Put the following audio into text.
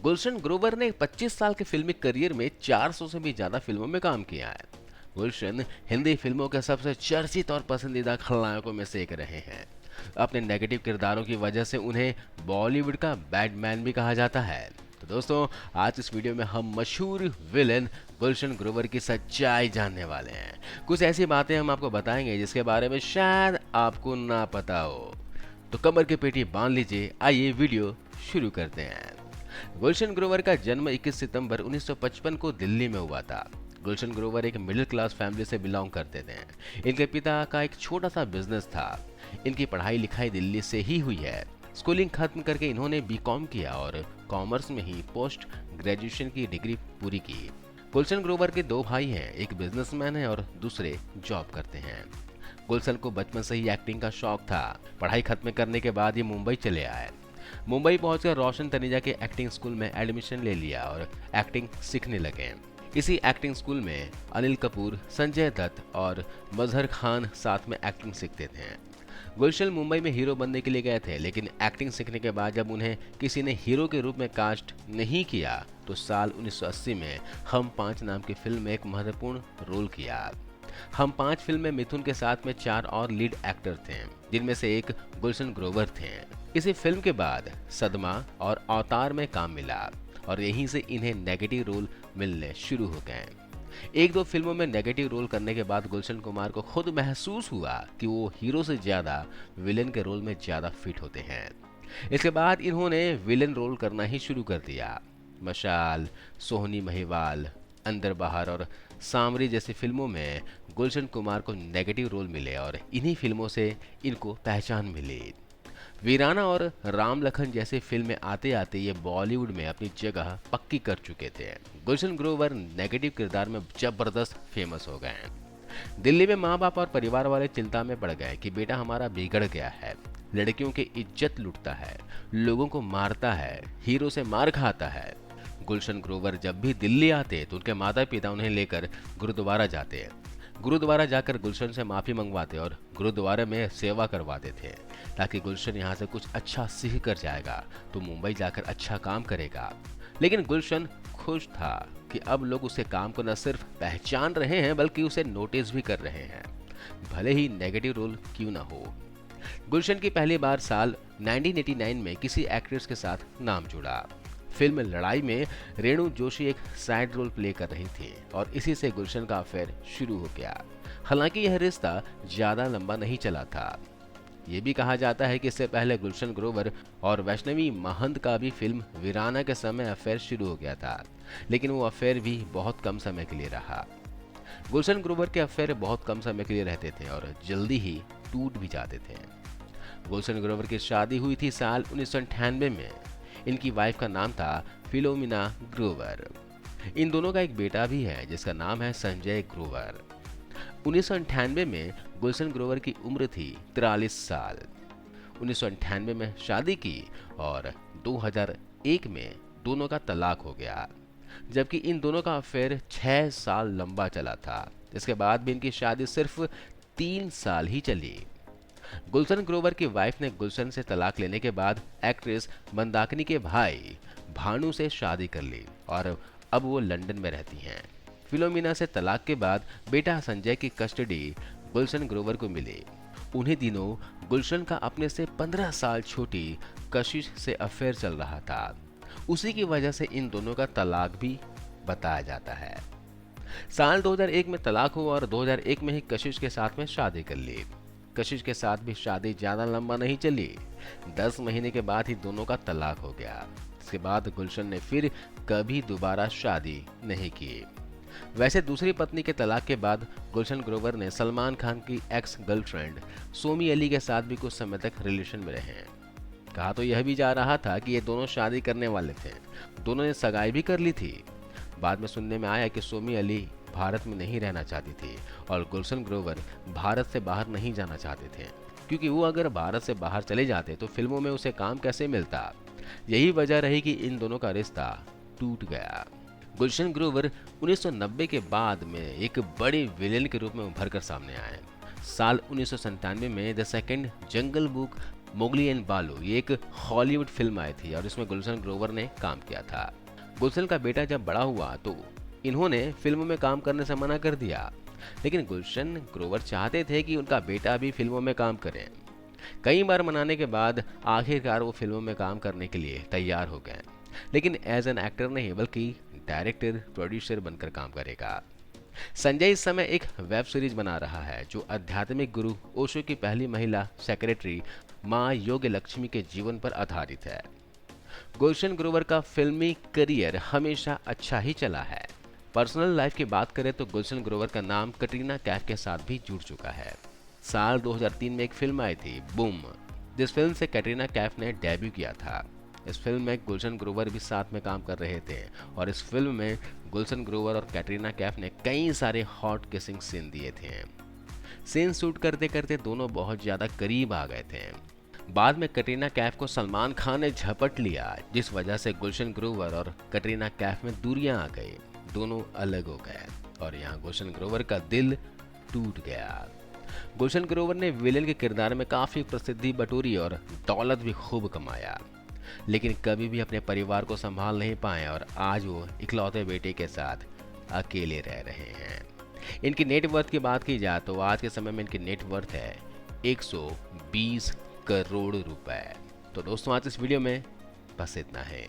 गुलशन ग्रोवर ने 25 साल के फिल्मी करियर में 400 से भी ज्यादा फिल्मों में काम किया है। गुलशन हिंदी फिल्मों के सबसे चर्चित और पसंदीदा खलनायकों में से एक रहे हैं। अपने नेगेटिव किरदारों की वजह से उन्हें बॉलीवुड का बैटमैन भी कहा जाता है। तो दोस्तों, आज इस वीडियो में हम मशहूर विलेन गुलशन ग्रोवर की सच्चाई जानने वाले हैं। कुछ ऐसी बातें हम आपको बताएंगे जिसके बारे में शायद आपको ना पता हो। तो कमर की पेटी बांध लीजिए, आइए वीडियो शुरू करते हैं। गुलशन ग्रोवर का जन्म 21 सितंबर 1955 को दिल्ली में हुआ था। गुलशन ग्रोवर एक मिडिल क्लास फैमिली से बिलोंग करते थे। इनके पिता का एक छोटा सा बिजनेस था। इनकी पढ़ाई लिखाई दिल्ली से ही हुई है। स्कूलिंग खत्म करके इन्होंने बीकॉम किया और कॉमर्स में ही पोस्ट ग्रेजुएशन की डिग्री पूरी की। गुलशन ग्रोवर के दो भाई हैं, एक बिजनेसमैन है और दूसरे जॉब करते हैं। गुलशन को बचपन से ही एक्टिंग का शौक था। पढ़ाई खत्म करने के बाद ये मुंबई चले आए। मुंबई पहुंचकर रोशन तनेजा के एक्टिंग स्कूल में एडमिशन ले लिया और एक्टिंग सीखने लगे। इसी एक्टिंग स्कूल में अनिल कपूर, संजय दत्त और मजहर खान साथ में एक्टिंग सीखते थे। गुलशन मुंबई में हीरो बनने के लिए गए थे, लेकिन एक्टिंग सीखने के बाद जब उन्हें किसी ने हीरो के रूप में कास्ट नहीं किया तो साल 1980 में हम पांच नाम की फिल्म में एक महत्वपूर्ण रोल किया। हम पांच फिल्म में मिथुन के साथ में 4 और लीड एक्टर थे, जिनमें से एक गुलशन ग्रोवर थे। इसी फिल्म के बाद सदमा और अवतार में काम मिला और यहीं से इन्हें नेगेटिव रोल मिलने शुरू हो गए। एक दो फिल्मों में नेगेटिव रोल करने के बाद गुलशन कुमार को खुद महसूस हुआ कि वो हीरो से ज्यादा विलेन के रोल में ज्यादा फिट होते हैं। इसके बाद इन्होंने विलेन रोल करना ही शुरू कर दिया। मशाल, सोहनी महिवाल, अंदर बाहर और सामरी जैसी फिल्मों में गुलशन कुमार को नेगेटिव रोल मिले और इन्हीं फिल्मों से इनको पहचान मिली। वीराना और राम लखन जैसे फिल्में आते आते ये बॉलीवुड में अपनी जगह पक्की कर चुके थे। गुलशन ग्रोवर नेगेटिव किरदार में जबरदस्त फेमस हो गए। दिल्ली में माँ बाप और परिवार वाले चिंता में पड़ गए कि बेटा हमारा बिगड़ गया है, लड़कियों की इज्जत लूटता है, लोगों को मारता है, हीरो से मार खाता है। गुलशन ग्रोवर जब भी दिल्ली आते तो उनके माता पिता उन्हें लेकर गुरुद्वारा जाते। गुरुद्वारा जाकर गुलशन से माफी मंगवाते और गुरुद्वारे में सेवा करवाते थे, ताकि गुलशन यहाँ से कुछ अच्छा सीख कर जाएगा तो मुंबई जाकर अच्छा काम करेगा। लेकिन गुलशन खुश था कि अब लोग उसे काम को न सिर्फ पहचान रहे हैं बल्कि उसे नोटिस भी कर रहे हैं, भले ही नेगेटिव रोल क्यों ना हो। गुलशन की पहली बार साल 1989 में किसी एक्ट्रेस के साथ नाम जुड़ा। फिल्म लड़ाई में रेणु जोशी एक साइड रोल प्ले कर रही थी और इसी से गुलशन का अफेयर शुरू हो गया। हालांकि यह रिश्ता ज्यादा लंबा नहीं चला था। ये भी कहा जाता है कि इससे पहले गुलशन ग्रोवर और वैष्णवी महंत का भी फिल्म वीराना के समय अफेयर शुरू हो गया था, लेकिन वो अफेयर भी बहुत कम समय के लिए रहा। गुलशन ग्रोवर के अफेयर बहुत कम समय के लिए रहते थे और जल्दी ही टूट भी जाते थे। गुलशन ग्रोवर की शादी हुई थी साल 1998 में। इनकी वाइफ का नाम था फिलोमिना ग्रोवर। इन दोनों का एक बेटा भी है जिसका नाम है संजय ग्रोवर। 1998 में गुलशन ग्रोवर की उम्र थी 43 साल। 1998 में शादी की और 2001 में दोनों का तलाक हो गया, जबकि इन दोनों का अफेयर 6 साल लंबा चला था। इसके बाद भी इनकी शादी सिर्फ 3 साल ही चली। गुलशन ग्रोवर की वाइफ ने गुलशन से तलाक लेने के बाद एक्ट्रेस मंदाकिनी के भाई भानु से शादी कर ली और अब वो लंदन में रहती हैं। फिलोमिना से तलाक के बाद बेटा संजय की कस्टडी गुलशन ग्रोवर को मिली। उन्हीं दिनों गुलशन का अपने से 15 साल छोटी कशिश से अफेयर चल रहा था। उसी की वजह से इन दोनों का तलाक भी बताया जाता है। साल 2001 में तलाक हुआ और 2001 में ही कशिश के साथ में शादी कर ली। कशिश के साथ भी शादी ज्यादा लंबा नहीं चली। 10 महीने के बाद ही दोनों का तलाक हो गया। इसके बाद गुलशन ने फिर कभी दोबारा शादी नहीं की। वैसे दूसरी पत्नी के तलाक के बाद गुलशन ग्रोवर ने सलमान खान की एक्स गर्लफ्रेंड सोमी अली के साथ भी कुछ समय तक रिलेशन में रहे। कहा तो यह भी जा रहा था कि ये दोनों शादी करने वाले थे। दोनों ने सगाई भी कर ली थी। बाद में सुनने में आया कि सोमी अली भारत में नहीं रहना चाहती थी और गुलशन ग्रोवर भारत से बाहर नहीं जाना चाहते थे, क्योंकि वो अगर भारत से बाहर चले जाते तो फिल्मों में उसे काम कैसे मिलता। यही वजह रही कि इन दोनों का रिश्ता टूट गया। गुलशन ग्रोवर 1990 के बाद में एक बड़े विलेन के रूप में उभर कर सामने आए। साल 1997 में the second jungle book Mowgli and बालू ये एक हॉलीवुड फिल्म आई थी और इसमें गुलशन ग्रोवर ने काम किया था। गुलशन का बेटा जब बड़ा हुआ तो इन्होंने फिल्मों में काम करने से मना कर दिया, लेकिन गुलशन ग्रोवर चाहते थे कि उनका बेटा भी फिल्मों में काम करे। कई बार मनाने के बाद आखिरकार वो फिल्मों में काम करने के लिए तैयार हो गए, लेकिन एज एन एक्टर नहीं बल्कि डायरेक्टर प्रोड्यूसर बनकर काम करेगा। संजय इस समय एक वेब सीरीज बना रहा है जो आध्यात्मिक गुरु ओशो की पहली महिला सेक्रेटरी माँ योग्य लक्ष्मी के जीवन पर आधारित है। गुलशन ग्रोवर का फिल्मी करियर हमेशा अच्छा ही चला है। पर्सनल लाइफ की बात करें तो गुलशन ग्रोवर का नाम कटरीना कैफ के साथ भी जुड़ चुका है। साल 2003 में एक फिल्म आई थी बूम, जिस फिल्म से कटरीना कैफ ने डेब्यू किया था। इस फिल्म में गुलशन ग्रोवर भी साथ में काम कर रहे थे और इस फिल्म में गुलशन ग्रोवर और कैटरीना कैफ ने कई सारे हॉट किसिंग सीन दिए थे। सीन शूट करते करते दोनों बहुत ज़्यादा करीब आ गए थे। बाद में कटरीना कैफ को सलमान खान ने झपट लिया, जिस वजह से गुलशन ग्रोवर और कटरीना कैफ में दूरियां आ गई, दोनों अलग हो गए और यहाँ गुलशन ग्रोवर का दिल टूट गया। गुलशन ग्रोवर ने विलेन के किरदार में काफ़ी प्रसिद्धि बटोरी और दौलत भी खूब कमाया, लेकिन कभी भी अपने परिवार को संभाल नहीं पाए और आज वो इकलौते बेटे के साथ अकेले रह रहे हैं। इनकी नेटवर्थ की बात की जाए तो आज के समय में इनकी नेटवर्थ है 120 करोड़ रुपए। तो दोस्तों आज इस वीडियो में बस इतना है।